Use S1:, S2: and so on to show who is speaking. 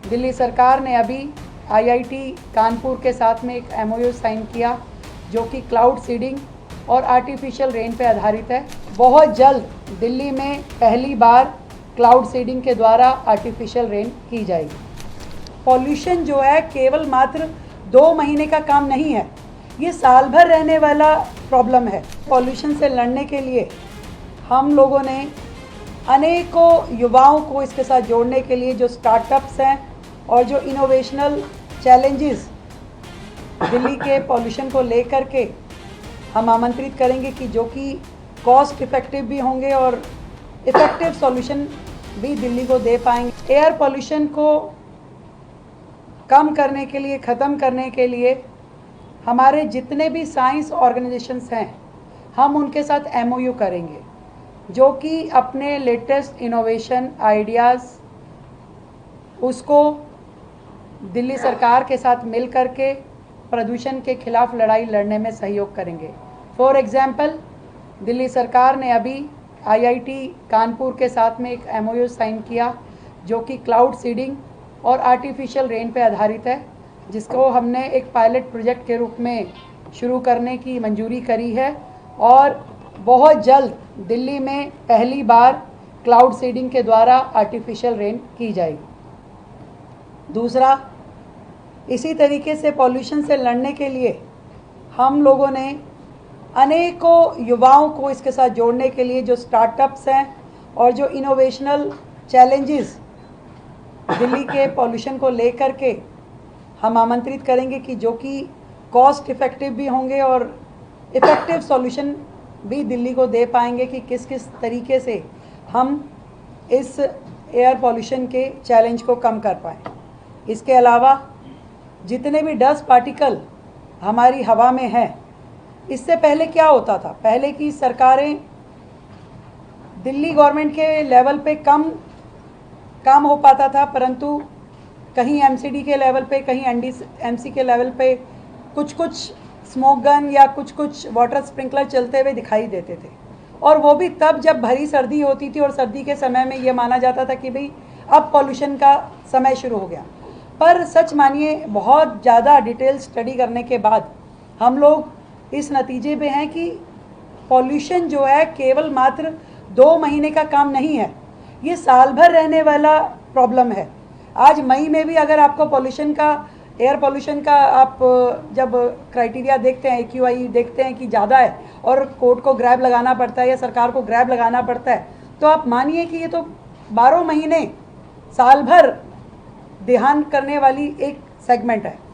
S1: दिल्ली सरकार ने अभी आईआईटी कानपुर के साथ में एक एमओयू साइन किया जो कि क्लाउड सीडिंग और आर्टिफिशियल रेन पे आधारित है। बहुत जल्द दिल्ली में पहली बार क्लाउड सीडिंग के द्वारा आर्टिफिशियल रेन की जाएगी। पॉल्यूशन जो है केवल मात्र 2 महीने का काम नहीं है, ये साल भर रहने वाला प्रॉब्लम है। पॉल्यूशन से लड़ने के लिए हम लोगों ने अनेकों युवाओं को इसके साथ जोड़ने के लिए जो स्टार्टअप्स हैं और जो इनोवेशनल चैलेंजेस दिल्ली के पॉल्यूशन को लेकर के हम आमंत्रित करेंगे कि जो कि कॉस्ट इफ़ेक्टिव भी होंगे और इफ़ेक्टिव सॉल्यूशन भी दिल्ली को दे पाएंगे। एयर पॉल्यूशन को कम करने के लिए, ख़त्म करने के लिए हमारे जितने भी साइंस ऑर्गेनाइजेशंस हैं, हम उनके साथ एमओयू करेंगे जो कि अपने लेटेस्ट इनोवेशन आइडियाज़ उसको दिल्ली सरकार के साथ मिल कर के प्रदूषण के खिलाफ लड़ाई लड़ने में सहयोग करेंगे। फॉर एग्ज़ाम्पल, दिल्ली सरकार ने अभी आईआईटी कानपुर के साथ में एक एमओयू साइन किया जो कि क्लाउड सीडिंग और आर्टिफिशियल रेन पे आधारित है, जिसको हमने एक पायलट प्रोजेक्ट के रूप में शुरू करने की मंजूरी करी है और बहुत जल्द दिल्ली में पहली बार क्लाउड सीडिंग के द्वारा आर्टिफिशियल रेन की जाएगी। दूसरा, इसी तरीके से पॉल्यूशन से लड़ने के लिए हम लोगों ने अनेकों युवाओं को इसके साथ जोड़ने के लिए जो स्टार्टअप्स हैं और जो इनोवेशनल चैलेंजेस दिल्ली के पॉल्यूशन को लेकर के हम आमंत्रित करेंगे कि जो कि कॉस्ट इफ़ेक्टिव भी होंगे और इफ़ेक्टिव सॉल्यूशन भी दिल्ली को दे पाएंगे कि किस किस तरीके से हम इस एयर पॉल्यूशन के चैलेंज को कम कर पाएँ। इसके अलावा जितने भी डस्ट पार्टिकल हमारी हवा में हैं, इससे पहले क्या होता था, पहले की सरकारें दिल्ली गवर्नमेंट के लेवल पे काम हो पाता था, परंतु कहीं एमसीडी के लेवल पे, कहीं एमसी के लेवल पे कुछ स्मोक गन या कुछ वाटर स्प्रिंकलर चलते हुए दिखाई देते थे, और वो भी तब जब भरी सर्दी होती थी और सर्दी के समय में ये माना जाता था कि भाई अब पॉल्यूशन का समय शुरू हो गया। पर सच मानिए, बहुत ज़्यादा डिटेल स्टडी करने के बाद हम लोग इस नतीजे पे हैं कि पॉल्यूशन जो है केवल मात्र 2 महीने का काम नहीं है, ये साल भर रहने वाला प्रॉब्लम है। आज मई में भी अगर आपको पॉल्यूशन का, एयर पॉल्यूशन का आप जब क्राइटेरिया देखते हैं, AQI देखते हैं कि ज़्यादा है और कोर्ट को ग्रैब लगाना पड़ता है या सरकार को ग्रैब लगाना पड़ता है, तो आप मानिए कि ये तो 12 महीने साल भर ध्यान करने वाली एक सेगमेंट है।